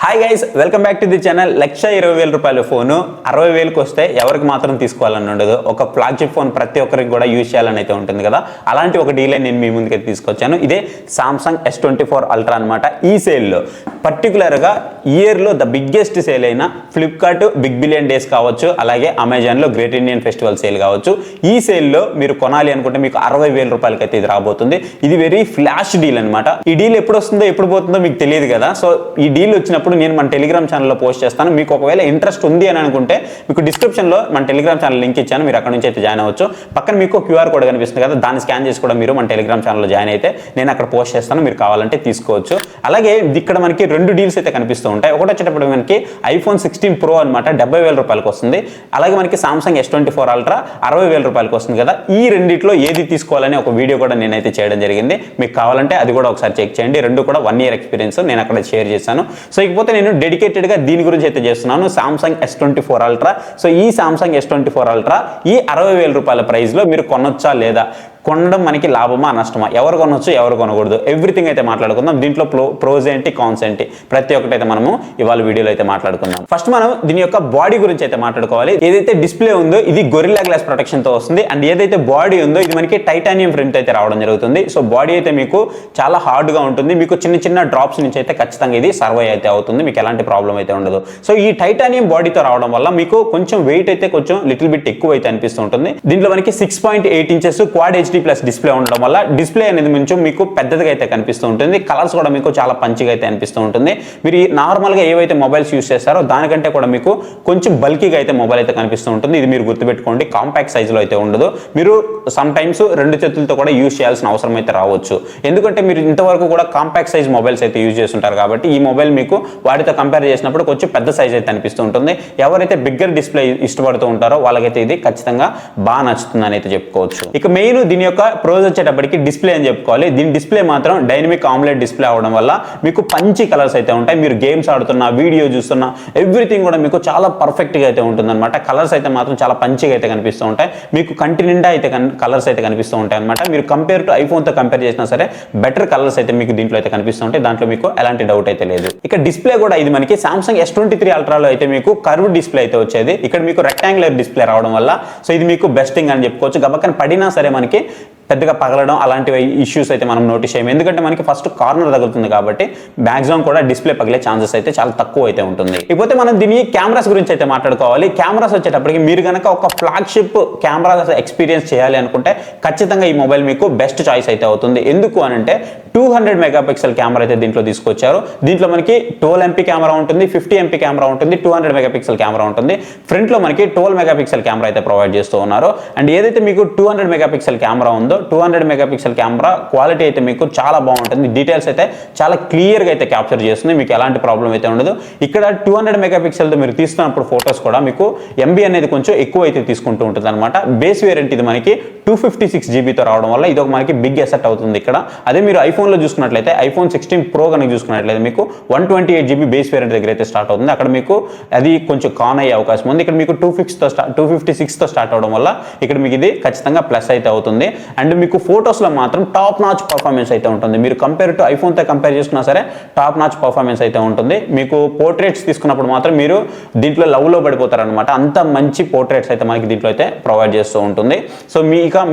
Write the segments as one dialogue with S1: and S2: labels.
S1: Hi guys, welcome back to the channel. 1,20,000 రూపాయల phone 60,000కి వస్తే ఎవరికి మాత్రం తీసుకోవాలని ఉండదు. ఒక ఫ్లాగ్షిప్ ఫోన్ ప్రతి ఒక్కరికి కూడా యూజ్ చేయాలని అయితే ఉంటుంది కదా. అలాంటి ఒక డీలే నేను మీ ముందుకైతే తీసుకొచ్చాను. ఇదే సామ్సంగ్ S24 Ultra అనమాట. ఈ సేల్లో పర్టికులర్గా ఇయర్లో ద బిగ్గెస్ట్ సేల్ అయిన ఫ్లిప్కార్ట్ బిగ్ బిలియన్ డేస్ కావచ్చు, అలాగే అమెజాన్లో గ్రేట్ ఇండియన్ ఫెస్టివల్ సేల్ కావచ్చు. ఈ సేల్లో మీరు కొనాలి అనుకుంటే మీకు 60,000 రూపాయలకి అయితే ఇది రాబోతుంది. ఇది వెరీ ఫ్లాష్ డీల్ అనమాట. ఈ డీల్ ఎప్పుడు వస్తుందో ఎప్పుడు పోతుందో మీకు తెలియదు కదా. సో ఈ డీల్ వచ్చినప్పుడు నేను మన టెలిగ్రామ్ ఛానల్లో పోస్ట్ చేస్తాను. మీకు ఒకవేళ ఇంట్రెస్ట్ ఉంది అని అనుకుంటే మీకు డిస్క్రిప్షన్లో మన టెలిగ్రామ్ ఛానల్ లింక్ ఇచ్చాను, మీరు అక్కడ నుంచి అయితే జాయిన్ అవ్వచ్చు. పక్కన మీకు క్యూఆర్ కోడ్ కనిపిస్తుంది కదా, దాన్ని స్కాన్ చేసి కూడా మీరు మన టెలిగ్రామ్ ఛానల్లో జాయిన్ అయితే నేను అక్కడ పోస్ట్ చేస్తాను, మీరు కావాలంటే తీసుకోవచ్చు. అలాగే ఇక్కడ మనకి రెండు డీల్స్ అయితే కనిపిస్తూ ఉంటాయి. ఒకటి వచ్చేటప్పుడు మనకి iPhone 16 Pro అనమాట, 70,000 రూపాయలకు వస్తుంది. అలాగే మనకి సామ్సంగ్ S24 Ultra 60,000 రూపాయలకు వస్తుంది కదా. ఈ రెండిట్లో ఏది తీసుకోవాలని ఒక వీడియో కూడా నేనైతే చేయడం జరిగింది. మీకు కావాలంటే అది కూడా ఒకసారి చెక్ చేయండి. రెండు కూడా 1 year ఎక్స్పీరియన్స్ నేను అక్కడ షేర్ చేశాను. సో ఇకపోతే నేను డెడికేటెడ్గా దీని గురించి అయితే చేస్తున్నాను, సామ్సంగ్ S24 Ultra. సో ఈ సామ్సంగ్ S24 Ultra ఈ 60,000 రూపాయల ప్రైస్లో మీరు కొనొచ్చా లేదా, కొనడం మనకి లాభమా నష్టమా, ఎవరు కొనొచ్చు ఎవరు కొనకూడదు, ఎవ్రీథింగ్ అయితే మాట్లాడుకుందాం. దీంట్లో ప్రోస్ ఏంటి కాన్స్ ఏంటి ప్రతి ఒక్కటి అయితే మనము ఇవాళ వీడియోలో అయితే మాట్లాడుకుందాం. ఫస్ట్ మనం దీని యొక్క బాడీ గురించి అయితే మాట్లాడుకోవాలి. ఏదైతే డిస్ప్లే ఉందో ఇది గొరిల్లా గ్లాస్ ప్రొటెక్షన్ తో వస్తుంది. అండ్ ఏదైతే బాడీ ఉందో ఇది మనకి టైటానియం ప్రింట్ అయితే రావడం జరుగుతుంది. సో బాడీ అయితే మీకు చాలా హార్డ్ గా ఉంటుంది. మీకు చిన్న చిన్న డ్రాప్స్ నుంచి అయితే ఖచ్చితంగా ఇది సర్వైవ్ అయితే అవుతుంది, మీకు ఎలాంటి ప్రాబ్లం అయితే ఉండదు. సో ఈ టైటానియం బాడీతో రావడం వల్ల మీకు కొంచెం వెయిట్ అయితే కొంచెం లిటిల్ బిట్ ఎక్కువ అయితే అనిపిస్తూ ఉంటుంది. దీంట్లో మనకి 6.8 inches quad HD plus display ఉండడం వల్ల డిస్ప్లే అనేది కొంచెం మీకు పెద్దదిగా అయితే కనిపిస్తూ ఉంటుంది. కలర్స్ కూడా మీకు చాలా పంచిగా అయితే అనిపిస్తూ ఉంటుంది. మీరు నార్మల్గా ఏవైతే మొబైల్స్ యూస్ చేస్తారో దానికంటే కూడా మీకు కొంచెం బల్కీగా అయితే మొబైల్ అయితే కనిపిస్తూ ఉంటుంది. ఇది మీరు గుర్తుపెట్టుకోండి, కాంపాక్ట్ సైజులో అయితే ఉండదు. మీరు సమ్ టైమ్స్ రెండు చేతులతో కూడా యూజ్ చేయాల్సిన అవసరం అయితే రావచ్చు. ఎందుకంటే మీరు ఇంతవరకు కూడా కాంపాక్ట్ సైజ్ మొబైల్స్ అయితే యూజ్ చేస్తుంటారు కాబట్టి ఈ మొబైల్ మీకు వాటితో కంపేర్ చేసినప్పుడు కొంచెం పెద్ద సైజ్ అయితే అనిపిస్తూ ఉంటుంది. ఎవరైతే బిగ్గర్ డిస్ప్లే ఇష్టపడుతూ ఉంటారో వాళ్ళకైతే ఇది ఖచ్చితంగా బాగా నచ్చుతుందని అయితే చెప్పుకోవచ్చు. ఇక మెయిన్ దీని యొక్క ప్రోస్ వచ్చేటప్పటికి డిస్ప్లే అని చెప్పుకోవాలి. దీని డిస్ప్లే మాత్రం డైనమిక్ ఆమ్లెట్ డిస్ప్లే అవడం వల్ల మీకు పంచి కలర్స్ అయితే ఉంటాయి. మీరు గేమ్స్ ఆడుతున్నా, వీడియో చూస్తున్నా, ఎవ్రీథింగ్ కూడా మీకు చాలా పర్ఫెక్ట్గా అయితే ఉంటుంది అనమాట. కలర్స్ అయితే మాత్రం చాలా పంచిగా అయితే కనిపిస్తూ ఉంటాయి. మీకు కంటి నిండా అయితే కలర్స్ అయితే కనిపిస్తూ ఉంటాయి అనమాట. మీరు కంపేర్ టు ఐఫోన్తో కంపేర్ చేసినా సరే బెటర్ కలర్స్ అయితే మీకు దీంట్లో అయితే కనిపిస్తూ ఉంటాయి. దాంట్లో మీకు ఎలాంటి డౌట్ అయితే లేదు. ఇక డిస్ప్లే కూడా ఇది మనకి సామ్సంగ్ S23 Ultraలో అయితే మీకు కర్వ్ డిస్ప్లే అయితే వచ్చేది. ఇక్కడ మీకు రెక్టాంగులర్ డిస్ప్లే రావడం వల్ల సో ఇది మీకు బెస్టింగ్ అని చెప్పుకోవచ్చు. గబక్కన పడినా సరే మనకి పెద్దగా పగలడం అలాంటి ఇష్యూస్ అయితే మనం నోటీస్ చేయము. ఎందుకంటే మనకి ఫస్ట్ కార్నర్ తగులుతుంది కాబట్టి మ్యాక్సిమం కూడా డిస్ప్లే పగిలే ఛాన్సెస్ అయితే చాలా తక్కువ అయితే ఉంటుంది. ఇకపోతే మనం దీని కెమెరాస్ గురించి అయితే మాట్లాడుకోవాలి. కెమెరాస్ వచ్చేటప్పటికి మీరు కనుక ఒక ఫ్లాగ్షిప్ కెమెరా ఎక్స్పీరియన్స్ చేయాలి అనుకుంటే ఖచ్చితంగా ఈ మొబైల్ మీకు బెస్ట్ చాయిస్ అయితే అవుతుంది. ఎందుకు అనంటే 200 మెగాపిక్సెల్ కెమెరా అయితే దీంట్లో తీసుకొచ్చారు. దీంట్లో మనకి 12 MP కెమెరా ఉంటుంది, 50 MP కెమెరా ఉంటుంది, 200 మెగాపిక్సెల్ కెమెరా ఉంటుంది. ఫ్రంట్ లో మనకి 12 మెగాపిక్సెల్ కెమెరా అయితే ప్రొవైడ్ చేస్తూ ఉన్నారు. అండ్ ఏదైతే మీకు 200 మెగాపిక్సెల్ కెమెరా ఉందో 200 మెగాపిక్సెల్ కెమెరా క్వాలిటీ అయితే మీకు చాలా బాగుంటుంది. డీటెయిల్స్ అయితే చాలా క్లియర్గా అయితే క్యాప్చర్ చేస్తుంది, మీకు ఎలాంటి ప్రాబ్లం అయితే ఉండదు. ఇక్కడ 200 మెగాపిక్సెల్తో మీరు తీసుకున్నప్పుడు ఫొటోస్ కూడా మీకు MB అనేది కొంచెం ఎక్కువ అయితే తీసుకుంటూ ఉంటుంది అనమాట. బేస్ వేరియంట్ ఇది మనకి 256 GBతో రావడం వల్ల ఇది ఒక మనకి బిగ్ అసెట్ అవుతుంది ఇక్కడ. అదే మీరు ఐఫోన్లో చూసుకున్నట్లయితే iPhone 16 Pro కనుక చూసుకున్నట్లయితే మీకు 128 GB బేస్ వేరియంట్ దగ్గర అయితే స్టార్ట్ అవుతుంది. అక్కడ మీకు అది కొంచెం కాన్ అయ్యే అవకాశం ఉంది. ఇక్కడ మీకు 256తో స్టార్ట్ అవడం వల్ల ఇక్కడ మీకు ఇది ఖచ్చితంగా ప్లస్ అయితే అవుతుంది. అండ్ మీకు ఫొటోస్లో మాత్రం టాప్ నాచ్ పర్ఫార్మెన్స్ అయితే ఉంటుంది. మీరు కంపేర్ టు ఐఫోన్తో కంపేర్ చేసుకున్నా సరే టాప్ నాచ్ పర్ఫార్మెన్స్ అయితే ఉంటుంది. మీకు పోర్ట్రేట్స్ తీసుకున్నప్పుడు మాత్రం మీరు దీంట్లో లవ్లో పడిపోతారనమాట. అంత మంచి పోర్ట్రేట్స్ అయితే మనకి దీంట్లో అయితే ప్రొవైడ్ చేస్తూ ఉంటుంది. సో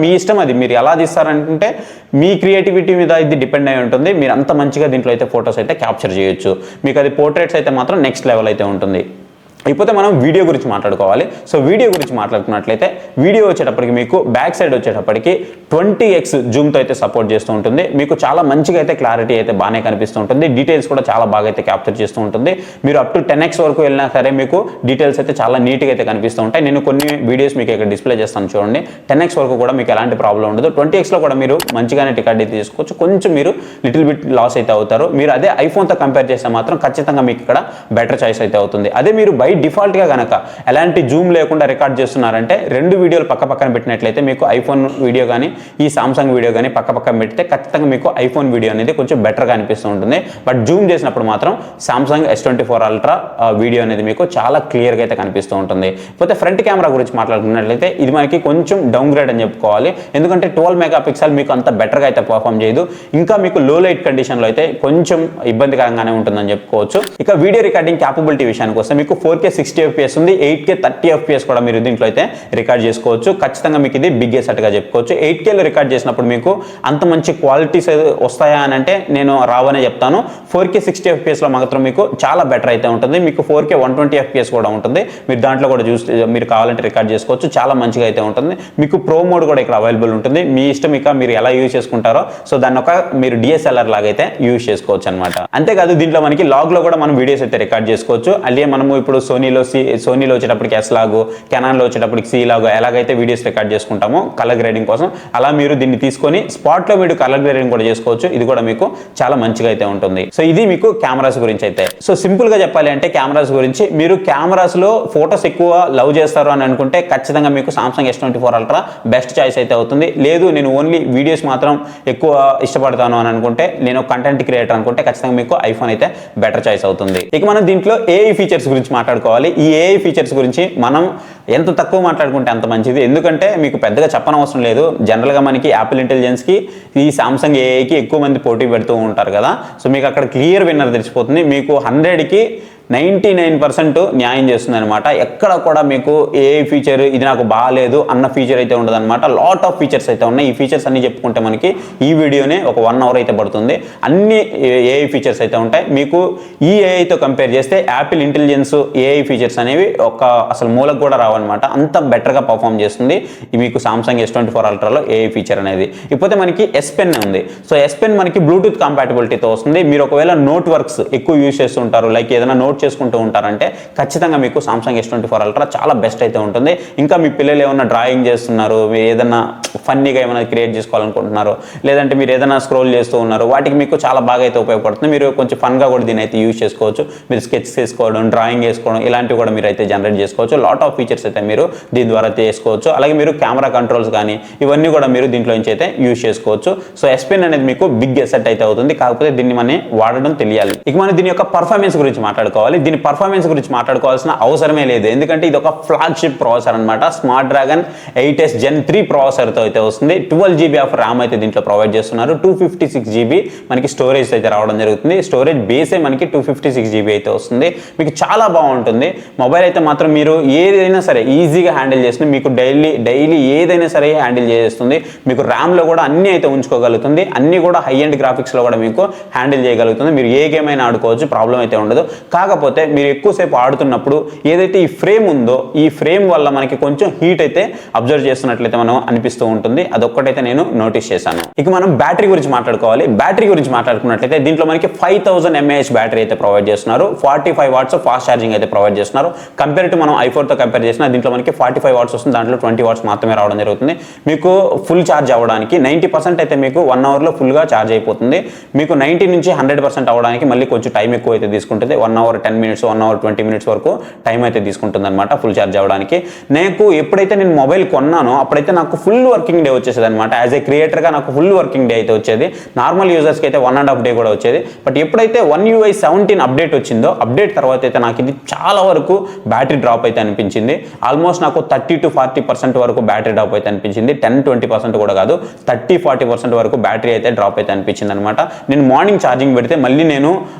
S1: మీ ఇష్టం, అది మీరు ఎలా తీస్తారంటే మీ క్రియేటివిటీ మీద ఇది డిపెండ్ అయి ఉంటుంది. మీరు అంత మంచిగా దీంట్లో అయితే ఫొటోస్ అయితే క్యాప్చర్ చేయొచ్చు. మీకు అది పోర్ట్రేట్స్ అయితే మాత్రం నెక్స్ట్ లెవెల్ అయితే ఉంటుంది. అయిపోతే మనం వీడియో గురించి మాట్లాడుకోవాలి. సో వీడియో గురించి మాట్లాడుకున్నట్లయితే వీడియో వచ్చేటప్పటికి మీకు బ్యాక్ సైడ్ వచ్చేటప్పటికి 20x జూమ్తో అయితే సపోర్ట్ చేస్తూ ఉంటుంది. మీకు చాలా మంచిగా అయితే క్లారిటీ అయితే బాగానే కనిపిస్తూ ఉంటుంది. డీటెయిల్స్ కూడా చాలా బాగా అయితే క్యాప్చర్ చేస్తూ ఉంటుంది. మీరు అప్ టు 10x వరకు వెళ్ళినా సరే మీకు డీటెయిల్స్ అయితే చాలా నీట్గా అయితే కనిపిస్తూ ఉంటాయి. నేను కొన్ని వీడియోస్ మీకు ఇక్కడ డిస్ప్లే చేస్తాను చూడండి. 10x వరకు కూడా మీకు ఎలాంటి ప్రాబ్లం ఉండదు. 20xలో కూడా మీరు మంచిగానే టికెట్ అయితే తీసుకోవచ్చు. కొంచెం మీరు లిటిల్ బిట్ లాస్ అయితే అవుతారు. మీరు అదే ఐఫోన్తో కంపేర్ చేస్తే మాత్రం ఖచ్చితంగా మీకు ఇక్కడ బెటర్ చాయిస్ అయితే అవుతుంది. అదే మీరు బయట డిఫాల్ట్ గా గనక ఎలాంటి జూమ్ లేకుండా రికార్డ్ చేస్తున్నారంటే 2 వీడియోలు పక్క పక్కన పెట్టినట్లయితే మీకు ఐఫోన్ వీడియో కానీ ఈ సామ్సంగ్ వీడియో కానీ పక్క పక్కన పెడితే ఖచ్చితంగా మీకు ఐఫోన్ వీడియో అనేది కొంచెం బెటర్గా అనిపిస్తూ ఉంటుంది. బట్ జూమ్ చేసినప్పుడు మాత్రం సామ్సంగ్ S24 అల్ట్రా వీడియో అనేది మీకు చాలా క్లియర్గా అయితే కనిపిస్తూ ఉంటుంది. పోతే ఫ్రంట్ కెమెరా గురించి మాట్లాడుకున్నట్లయితే ఇది మనకి కొంచెం డౌన్ గ్రేడ్ అని చెప్పుకోవాలి. ఎందుకంటే 12 మెగాపిక్సెల్ మీకు అంత బెటర్గా అయితే పర్ఫామ్ చేయదు. ఇంకా మీకు లో లైట్ కండిషన్లో అయితే కొంచెం ఇబ్బందికరంగానే ఉంటుందని చెప్పుకోవచ్చు. ఇక వీడియో రికార్డింగ్ క్యాపబిలిటీ విషయానికి వస్తే మీకు 4K 60 FPS ఉంది, 8K 30 FPS కూడా మీరు దీంట్లో అయితే రికార్డ్ చేసుకోవచ్చు. ఖచ్చితంగా మీకు ఇది బిగ్ సెట్ గా చెప్పుకోవచ్చు. 8Kలో రికార్డ్ చేసినప్పుడు మీకు అంత మంచి క్వాలిటీస్ వస్తాయా అని అంటే నేను రావనే చెప్తాను. 4K 60 FPS లో మాత్రం మీకు చాలా బెటర్ అయితే ఉంటుంది. మీకు 4K 120 FPS కూడా ఉంటుంది. మీరు దాంట్లో కూడా మీరు కావాలంటే రికార్డ్ చేసుకోవచ్చు. చాలా మంచిగా అయితే ఉంటుంది. మీకు ప్రో మోడ్ కూడా ఇక్కడ అవైలబుల్ ఉంటుంది. మీ ఇష్టం, ఇక మీరు ఎలా యూజ్ చేసుకుంటారో సో దాన్ని ఒక మీరు DSLR లాగా అయితే యూజ్ చేసుకోవచ్చు అనమాట. అంతేకాదు దీంట్లో మనకి లాగ్ లో కూడా మనం వీడియోస్ అయితే రికార్డ్ చేసుకోవచ్చు. అలాగే మనము ఇప్పుడు సోనీలో వచ్చేటప్పటికి S లాగ్, కెనాన్లో వచ్చేటప్పటికి C లాగ్ ఎలాగైతే వీడియోస్ రికార్డ్ చేసుకుంటామో కలర్ గ్రేడింగ్ కోసం, అలా మీరు దీన్ని తీసుకొని స్పాట్ లో మీరు కలర్ గ్రేడింగ్ కూడా చేసుకోవచ్చు. ఇది కూడా మీకు చాలా మంచిగా అయితే ఉంటుంది. సో ఇది మీకు కెమెరాస్ గురించి అయితే. సో సింపుల్ గా చెప్పాలి అంటే కెమెరాస్ గురించి, మీరు కెమెరాస్ లో ఫోటోస్ ఎక్కువ లవ్ చేస్తారు అని అనుకుంటే ఖచ్చితంగా మీకు Samsung S24 ultra best choice అయితే అవుతుంది. లేదు నేను ఓన్లీ వీడియోస్ మాత్రం ఎక్కువ ఇష్టపడతాను అని అనుకుంటే, నేను కంటెంట్ క్రియేటర్ అనుకుంటే ఖచ్చితంగా మీకు ఐఫోన్ అయితే బెటర్ చాయిస్ అవుతుంది. ఇక మనం దీంట్లో AI ఫీచర్స్ గురించి మాట్లాడుకోవాలి. ఈ AI ఫీచర్స్ గురించి మనం ఎంత తక్కువ మాట్లాడుకుంటే అంత మంచిది. ఎందుకంటే మీకు పెద్దగా చెప్పనవసరం లేదు. జనరల్గా మనకి యాపిల్ ఇంటెలిజెన్స్కి ఈ సామ్సంగ్ ఏఐకి ఎక్కువ మంది పోటీ పెడుతూ ఉంటారు కదా. సో మీకు అక్కడ క్లియర్ విన్నర్ తెలిసిపోతుంది. మీకు 100కి 99% న్యాయం చేస్తుంది అనమాట. ఎక్కడ కూడా మీకు ఏ ఫీచర్ ఇది నాకు బాగాలేదు అన్న ఫీచర్ అయితే ఉండదు అనమాట. లాట్ ఆఫ్ ఫీచర్స్ అయితే ఉన్నాయి. ఈ ఫీచర్స్ అన్ని చెప్పుకుంటే మనకి ఈ వీడియోనే ఒక 1 అవర్ అయితే పడుతుంది. అన్ని ఏఐ ఫీచర్స్ అయితే ఉంటాయి. మీకు ఈ ఏఐతో కంపేర్ చేస్తే యాపిల్ ఇంటెలిజెన్స్ ఏఐ ఫీచర్స్ అనేవి అసలు మూలకు కూడా రావన్నమాట. అంత బెటర్గా పర్ఫామ్ చేస్తుంది మీకు సామ్సంగ్ S24 అల్ట్రాలో ఏఐ ఫీచర్ అనేది. ఇకపోతే మనకి S Pen ఉంది. సో S Pen మనకి బ్లూటూత్ కంపాటబిలిటీతో వస్తుంది. మీరు ఒకవేళ నోట్ వర్క్స్ ఎక్కువ యూజ్ చేస్తుంటారు, లైక్ ఏదైనా నోట్ చేసుకుంటూ ఉంటారంటే ఖచ్చితంగా మీకు సామ్సంగ్ S24 అల్ట్రా చాలా బెస్ట్ అయితే ఉంటుంది. ఇంకా మీ పిల్లలు ఏమైనా డ్రాయింగ్ చేస్తున్నారు, మీరు ఏదైనా ఫన్నీగా ఏమైనా క్రియేట్ చేసుకోవాలనుకుంటున్నారు, లేదంటే మీరు ఏదైనా స్క్రోల్ చేస్తూ ఉన్నారు, వాటికి మీకు చాలా బాగా అయితే ఉపయోగపడుతుంది. మీరు కొంచెం ఫన్గా కూడా దీన్ని అయితే యూజ్ చేసుకోవచ్చు. మీరు స్కెచ్ చేసుకోవడం, డ్రాయింగ్ వేసుకోవడం ఇలాంటివి కూడా మీరు అయితే జనరేట్ చేసుకోవచ్చు. లాట్ ఆఫ్ ఫీచర్స్ అయితే మీరు దీని ద్వారా చేసుకోవచ్చు. అలాగే మీరు కెమెరా కంట్రోల్స్ కానీ ఇవన్నీ కూడా మీరు దీంట్లో నుంచి అయితే యూజ్ చేసుకోవచ్చు. సో S Pen అనేది మీకు బిగ్ ఎసెట్ అయితే అవుతుంది. కాకపోతే దీన్ని మనం వాడడం తెలియాలి. ఇక మనం దీని యొక్క పర్ఫార్మెన్స్ గురించి మాట్లాడుకోవాలి. దీని పర్ఫార్మెన్స్ గురించి మాట్లాడుకోవాల్సిన అవసరమే లేదు. ఎందుకంటే ఇది ఒక ఫ్లాగ్షిప్ ప్రాసెసర్ అనమాట. స్నాప్డ్రాగన్ 8s Gen 3 ప్రాసెసర్తో అయితే వస్తుంది. 12GB ఆఫ్ ర్యామ్ అయితే దీంట్లో ప్రొవైడ్ చేస్తున్నారు. 256GB మనకి స్టోరేజ్ అయితే రావడం జరుగుతుంది. స్టోరేజ్ బేసే మనకి 256GB అయితే వస్తుంది. మీకు చాలా బాగుంటుంది. మొబైల్ అయితే మాత్రం మీరు ఏదైనా సరే ఈజీగా హ్యాండిల్ చేస్తుంది. మీకు డైలీ ఏదైనా సరే హ్యాండిల్ చేస్తుంది. మీకు ర్యామ్లో కూడా అన్ని అయితే ఉంచుకోగలుగుతుంది. అన్ని కూడా హై ఎండ్ గ్రాఫిక్స్లో కూడా మీకు హ్యాండిల్ చేయగలుగుతుంది. మీరు ఏ గేమ్ అయినా ఆడుకోవచ్చు, ప్రాబ్లం అయితే ఉండదు. కాకపోతే మీరు ఎక్కువసేపు ఆడుతున్నప్పుడు ఏదైతే ఈ ఫ్రేమ్ ఉందో ఈ ఫ్రేమ్ వల్ల మనకి కొంచెం హీట్ అయితే అబ్జర్వ్ చేస్తున్నట్లయితే మనం అనిపిస్తూ ఉంటుంది. అదొక్కటైతే నేను నోటీస్ చేశాను. ఇక మనం బ్యాటరీ గురించి మాట్లాడుకోవాలి. బ్యాటరీ గురించి మాట్లాడుకున్నట్లయితే దీంట్లో మనకి 5000 mAh బ్యాటరీ అయితే ప్రొవైడ్ చేస్తున్నారు. 45 వాట్స్ ఫాస్ట్ ఛార్జింగ్ అయితే ప్రొవైడ్ చేస్తున్నారు. కంపేర్ టు మనం i4తో కంపేర్ చేసినా దీంట్లో మనకి 45 వాట్స్ వస్తుంది. దాంట్లో 20 వాట్స్ మాత్రమే రావడం జరుగుతుంది. మీకు ఫుల్ ఛార్జ్ అవ్వడానికి 90% అయితే మీకు 1 అవర్లో ఫుల్గా ఛార్జ్ అయిపోతుంది. మీకు 90 నుంచి 100% అవ్వడానికి మళ్ళీ కొంచెం టైం ఎక్కువ అయితే తీసుకుంటుంది. 1 అవర్ 10 మినిట్స్ 1 అవర్ 20 మినిట్స్ వరకు టైం అయితే తీసుకుంటుంది అనమాట ఫుల్ ఛార్జ్ అవ్వడానికి. ఎప్పుడైతే నేను మొబైల్ కొన్నానో అప్పుడైతే నాకు ఫుల్ వర్కింగ్ డే వచ్చేది అనమాట. యాజ్ ఏ క్రియేటర్గా నాకు ఫుల్ వర్కింగ్ డే అయితే వచ్చేది. నార్మల్ యూజర్స్కి అయితే 1.5 డే కూడా వచ్చేది. బట్ ఎప్పుడైతే 1 UI 17 అప్డేట్ వచ్చిందో అప్డేట్ తర్వాత అయితే నాకు ఇది చాలా వరకు బ్యాటరీ డ్రాప్ అయితే అనిపించింది. ఆల్మోస్ట్ నాకు 30 to 40% వరకు బ్యాటరీ డ్రాప్ అయితే అనిపించింది. 10-20% కూడా కాదు, 30-40% వరకు బ్యాటరీ అయితే డ్రాప్ అయితే అనిపించింది అనమాట. నేను మార్నింగ్ ఛార్జింగ్ పెడితే మళ్ళీ నేను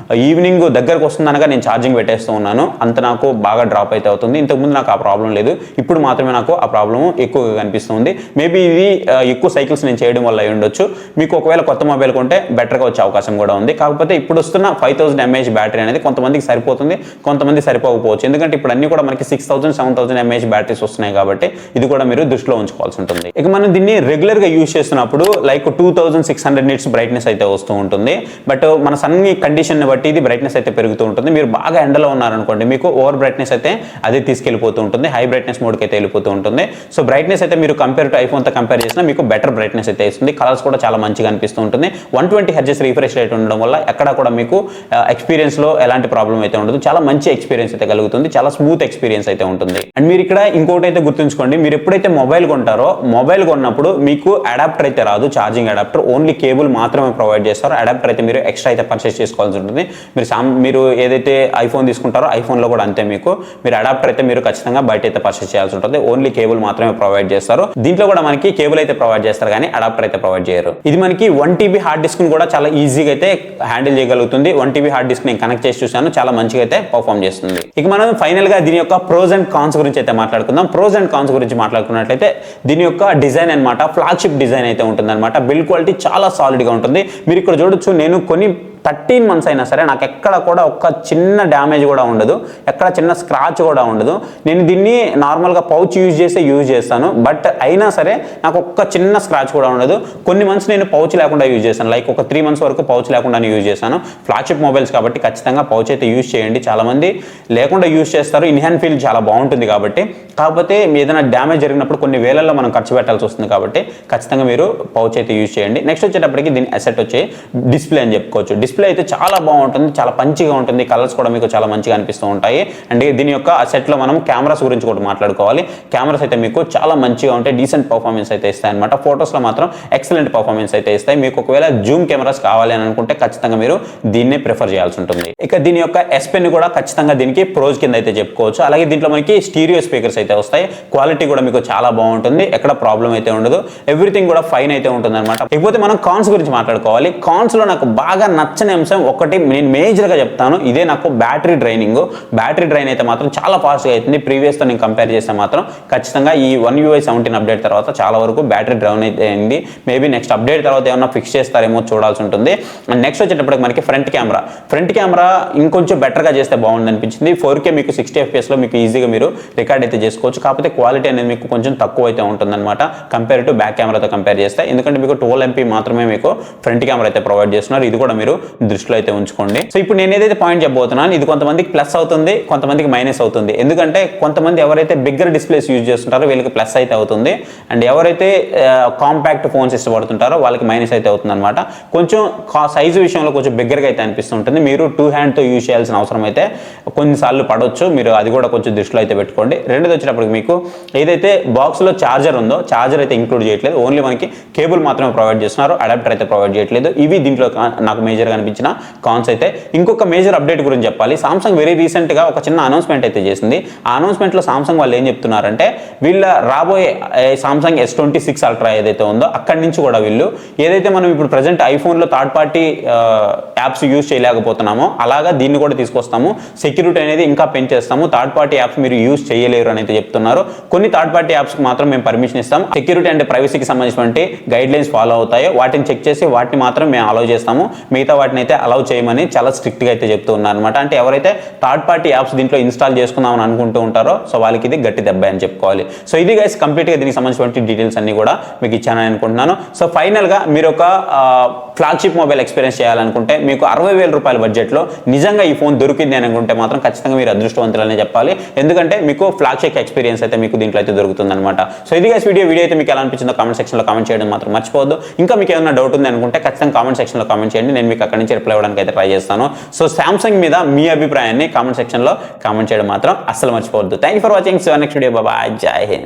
S1: ఈవినింగ్ దగ్గరకు వస్తుందనగా నేను ఛార్జింగ్ పెట్టేస్తూ ఉన్నాను. అంత నాకు బాగా డ్రాప్ అయితే అవుతుంది. ఇంతకుముందు నాకు ఆ ప్రాబ్లం లేదు. ఇప్పుడు మాత్రమే నాకు ఆ ప్రాబ్లం ఎక్కువగా కనిపిస్తుంది. మేబీ ఇది ఎక్కువ సైకిల్స్ నేను చేయడం వల్ల అయి ఉండొచ్చు. మీకు ఒకవేళ కొత్త మొబైల్ కొంటే బెటర్గా వచ్చే అవకాశం కూడా ఉంది. కాకపోతే ఇప్పుడు వస్తున్న 5000 mAh బ్యాటరీ అనేది కొంతమందికి సరిపోతుంది, కొంతమంది సరిపోకపోవచ్చు. ఎందుకంటే ఇప్పుడు అన్ని కూడా మనకి 6000-7000 mAh బ్యాటరీస్ వస్తున్నాయి కాబట్టి ఇది కూడా మీరు దృష్టిలో ఉంచుకోవాల్సి ఉంటుంది. ఇక మనం దీన్ని రెగ్యులర్గా యూజ్ చేస్తున్నప్పుడు లైక్ 2600 nits బ్రైట్నెస్ అయితే వస్తూ ఉంటుంది. బట్ మన సన్ కండిషన్ బట్టి ఇది బ్రైట్నెస్ అయితే పెరుగుతూ ఉంటుంది. మీరు బాగా ఎండలో ఉన్నారనుకోండి, మీకు ఓవర్ బ్రైట్నెస్ అయితే అది తీసుకెళ్ళిపోతూ ఉంటుంది, హై బ్రైట్నెస్ మోడ్కి అయితే వెళ్ళిపోతూ ఉంటుంది. సో బ్రైట్నెస్ అయితే మీరు కంపేర్ టు ఐఫోన్తో కంపేర్ చేసినా మీకు బెటర్ బ్రైట్నెస్ అయితే ఇస్తుంది. కలర్స్ కూడా చాలా మంచిగా అనిపిస్తూ ఉంటుంది. 120 Hz రిఫ్రెష్ రేట్ ఉండడం వల్ల ఎక్కడ కూడా మీకు ఎక్స్పీరియన్స్లో ఎలాంటి ప్రాబ్లం అయితే ఉండదు. చాలా మంచి ఎక్స్పీరియన్స్ అయితే కలుగుతుంది, చాలా స్మూత్ ఎక్స్పీరియన్స్ అయితే ఉంటుంది. అండ్ మీరు ఇక్కడ ఇంకోటి అయితే గుర్తుంచుకోండి, మీరు ఎప్పుడైతే మొబైల్ కొంటారో, మొబైల్ కొన్నప్పుడు మీకు అడాప్టర్ అయితే రాదు, ఛార్జింగ్ అడాప్టర్, ఓన్లీ కేబుల్ మాత్రమే ప్రొవైడ్ చేస్తారు. అడాప్టర్ అయితే మీరు ఎక్స్ట్రా అయితే పర్చేస్ చేసుకోవాల్సి ఉంటుంది. మీరు ఏదైతే ఐఫోన్ తీసుకుంటారో ఐఫోన్లో కూడా అంతే, మీరు అడాప్టర్ అయితే మీరు ఖచ్చితంగా బయట అయితే పర్చేస్ చేయాల్సి ఉంటుంది. ఓన్లీ కేబుల్ మాత్రమే ప్రొవైడ్ చేస్తారు. దీంట్లో కూడా మనకి కేబుల్ అయితే ప్రొవైడ్ చేస్తారు కానీ అడాప్టర్ అయితే ప్రొవైడ్ చేయరు. ఇది మనకి 1 TB హార్డ్ డిస్క్ కూడా చాలా ఈజీగా అయితే హ్యాండిల్ చేయగలుగుతుంది. 1 TB హార్డ్ డిస్క్ నేను కనెక్ట్ చేసి చూసాను, చాలా మంచిగా అయితే పర్ఫామ్ చేస్తుంది. ఇక మనం ఫైనల్ గా దీని యొక్క ప్రోస్ అండ్ కాన్స్ గురించి అయితే మాట్లాడుకుందాం. ప్రోస్ అండ్ కాన్స్ గురించి మాట్లాడుకున్నట్లయితే దీని యొక్క డిజైన్ అన్నమాట ఫ్లాగ్షిప్ డిజైన్ అయితే ఉంటుంది అనమాట. బిల్డ్ క్వాలిటీ చాలా సాలిడ్ గా ఉంటుంది. మీరు ఇక్కడ చూడొచ్చు, నేను కొన్ని 13 months అయినా సరే నాకు ఎక్కడ కూడా ఒక్క చిన్న డ్యామేజ్ కూడా ఉండదు, ఎక్కడ చిన్న స్క్రాచ్ కూడా ఉండదు. నేను దీన్ని నార్మల్గా పౌచ్ యూజ్ చేస్తాను, బట్ అయినా సరే నాకు ఒక్క చిన్న స్క్రాచ్ కూడా ఉండదు. కొన్ని మంత్స్ నేను పౌచ్ లేకుండా యూజ్ చేస్తాను, లైక్ ఒక 3 months వరకు పౌచ్ లేకుండా యూజ్ చేశాను. ఫ్లాగ్షిప్ మొబైల్స్ కాబట్టి ఖచ్చితంగా పౌచ్ అయితే యూజ్ చేయండి. చాలామంది లేకుండా యూజ్ చేస్తారు, ఇన్ హ్యాండ్ ఫీల్ చాలా బాగుంటుంది కాబట్టి. కాకపోతే ఏదైనా డ్యామేజ్ జరిగినప్పుడు కొన్ని వేలల్లో మనం ఖర్చు పెట్టాల్సి వస్తుంది కాబట్టి ఖచ్చితంగా మీరు పౌచ్ అయితే యూజ్ చేయండి. నెక్స్ట్ వచ్చేటప్పటికి దీని అసెట్ వచ్చే డిస్ప్లే అని చెప్పుకోవచ్చు. డిస్ప్లే అయితే చాలా బాగుంటుంది, చాలా పంచిగా ఉంటుంది, కలర్స్ కూడా మీకు చాలా మంచిగా అనిపిస్తూ ఉంటాయి. అండ్ దీని యొక్క సెట్లో మనం కెమెరాస్ గురించి కూడా మాట్లాడుకోవాలి. కెమెరాస్ అయితే మీకు చాలా మంచిగా ఉంటాయి, డీసెంట్ పర్ఫార్మెన్స్ అయితే ఇస్తాయి అనమాట. ఫొటోస్లో మాత్రం ఎక్సలెంట్ పర్ఫార్మెన్స్ అయితే ఇస్తాయి. మీకు ఒకవేళ జూమ్ కెమెరాస్ కావాలి అని అనుకుంటే ఖచ్చితంగా మీరు దీన్నే ప్రిఫర్ చేయాల్సి ఉంటుంది. ఇక దీని యొక్క S Pen కూడా ఖచ్చితంగా దీనికి ప్రోస్ కింద అయితే చెప్పుకోవచ్చు. అలాగే దీంట్లో మనకి స్టీరియో స్పీకర్స్ అయితే వస్తాయి, క్వాలిటీ కూడా మీకు చాలా బాగుంటుంది, ఎక్కడ ప్రాబ్లం అయితే ఉండదు, ఎవ్రీథింగ్ కూడా ఫైన్ అయితే ఉంటుంది అనమాట. ఇకపోతే మనం కాన్స్ గురించి మాట్లాడుకోవాలి. కాన్స్ లో నాకు బాగా నచ్చని అంశం ఒకటి నేను మేజర్గా చెప్తాను, ఇదే నాకు బ్యాటరీ డ్రైనింగ్. బ్యాటరీ డ్రైన్ అయితే మాత్రం చాలా ఫాస్ట్గా అవుతుంది. ప్రీవియస్తో నేను కంపేర్ చేస్తే మాత్రం ఖచ్చితంగా ఈ 1 UI 17 అప్డేట్ తర్వాత చాలా వరకు బ్యాటరీ డ్రైన్ అయితే అయింది. మేబీ నెక్స్ట్ అప్డేట్ తర్వాత ఏమన్నా ఫిక్స్ చేస్తారేమో చూడాల్సి ఉంటుంది. అండ్ నెక్స్ట్ వచ్చేటప్పటికి మనకి ఫ్రంట్ కెమెరా ఇంకొంచెం బెటర్గా చేస్తే బాగుంది అనిపించింది. 4K మీకు 60 FPS మీకు ఈజీగా మీరు రికార్డ్ అయితే చేసుకోవచ్చు. కాకపోతే క్వాలిటీ అనేది మీకు కొంచెం తక్కువ అయితే ఉంటుందన్నమాట కంపేర్ టు బ్యాక్ కెమెరాతో కంపేర్ చేస్తే. ఎందుకంటే మీకు 12 MP మాత్రమే మీకు ఫ్రంట్ కెమెరా అయితే ప్రొవైడ్ చేస్తున్నారు. ఇది కూడా మీరు దృష్టిలో అయితే ఉంచుకోండి. సో ఇప్పుడు నేను ఏదైతే పాయింట్ చెప్పబోతున్నాను ఇది కొంతమందికి ప్లస్ అవుతుంది, కొంతమందికి మైనస్ అవుతుంది. ఎందుకంటే కొంతమంది ఎవరైతే బిగ్గర్ డిస్ప్లేస్ యూజ్ చేస్తుంటారో వీళ్ళకి ప్లస్ అయితే అవుతుంది, అండ్ ఎవరైతే కాంపాక్ట్ ఫోన్స్ ఇష్టపడుతుంటారో వాళ్ళకి మైనస్ అయితే అవుతుంది అనమాట. కొంచెం సైజు విషయంలో కొంచెం బిగ్గరగా అయితే అనిపిస్తుంటుంది. మీరు 2 హ్యాండ్తో యూజ్ చేయాల్సిన అవసరం అయితే కొన్నిసార్లు పడవచ్చు, మీరు అది కూడా కొంచెం దృష్టిలో అయితే పెట్టుకోండి. రెండోది వచ్చేటప్పటికి మీకు ఏదైతే బాక్స్లో ఛార్జర్ ఉందో ఛార్జర్ అయితే ఇంక్లూడ్ చేయట్లేదు, ఓన్లీ మనకి కేబుల్ మాత్రమే ప్రొవైడ్ చేస్తున్నారు, అడాప్టర్ అయితే ప్రొవైడ్ చేయట్లేదు. ఇవి దీంట్లో నాకు మేజర్గా అనిపించిన కాన్స్ అయితే. ఇంకొక మేజర్ అప్డేట్ గురించి చెప్పాలి. సామ్సంగ్ వెరీ రీసెంట్గా ఒక చిన్న అనౌన్స్మెంట్ అయితే చేసింది. ఆ అనౌన్స్మెంట్లో సామ్సంగ్ వాళ్ళు ఏం చెప్తున్నారంటే వీళ్ళ రాబోయే సామ్సంగ్ S26 Ultra ఏదైతే ఉందో అక్కడి నుంచి కూడా వీళ్ళు ఏదైతే మనం ఇప్పుడు ప్రజెంట్ ఐఫోన్లో థర్డ్ పార్టీ యాప్స్ యూజ్ చేయలేకపోతున్నామో అలాగా దీన్ని కూడా తీసుకొస్తాము, సెక్యూరిటీ అనేది ఇంకా పెంచేస్తాము, థర్డ్ పార్టీ యాప్స్ మీరు యూజ్ చేయలేరు అని అయితే చెప్తున్నారు. కొన్ని థర్డ్ పార్టీ యాప్స్కి మాత్రం మేము పర్మిషన్ ఇస్తాం, సెక్యూరిటీ అండ్ ప్రైవసీకి సంబంధించినటువంటి గైడ్ లైన్స్ ఫాలో అవుతాయో వాటిని చెక్ చేసి వాటిని మాత్రం మేము అలౌ చేస్తాము, మిగతా వాటిని అయితే అలౌ చేయమని చాలా స్ట్రిక్ట్గా అయితే చెప్తూ ఉన్నారు అనమాట. అంటే ఎవరైతే థర్డ్ పార్టీ యాప్స్ దీంట్లో ఇన్స్టాల్ చేసుకుందామని అనుకుంటూ ఉంటారో సో వాళ్ళకి ఇది గట్టి దెబ్బ అని చెప్పుకోవాలి. సో ఇది గైస్ కంప్లీట్గా దీనికి సంబంధించిన డీటెయిల్స్ అన్ని కూడా మీకు ఇచ్చానని అనుకుంటున్నాను. సో ఫైనల్గా మీరు ఒక ఫ్లాగ్షిప్ మొబైల్ ఎక్స్పీరియన్స్ చేయాలనుకుంటే మీకు 60,000 రూపాయల బడ్జెట్లో నిజంగా ఈ ఫోన్ దొరికింది అని అనుకుంటే మాత్రం ఖచ్చితంగా మీరు అదృష్టవంతులనే చెప్పాలి. ఎందుకంటే మీకు ఫ్లాగ్షిప్ ఎక్స్పీరియన్స్ అయితే మీకు దీంట్లో అయితే దొరుకుతుంది అనమాట. సో ఇది గైస్ వీడియో అయితే మీకు ఎలా అనిపించిందో కామెంట్ సెక్షన్లో కామెంట్ చేయడం మాత్రం మర్చిపోవద్దు. ఇంకా మీకు ఏమైనా డౌట్ ఉంది అనుకుంటే ఖచ్చితంగా కామెంట్ సెక్షన్లో కామెంట్ చేయండి, నేను మీకు అక్కడి నుంచి రిప్లై ఇవ్వడానికి అయితే ట్రై చేస్తాను. సో సామ్సంగ్ మీద మీ అభిప్రాయాన్ని కామెంట్ సెక్షన్లో కామెంట్ చేయడం మాత్రం అస్సలు మర్చిపోవద్దు. Thank you for watching. So next video, bye, జై హింద్.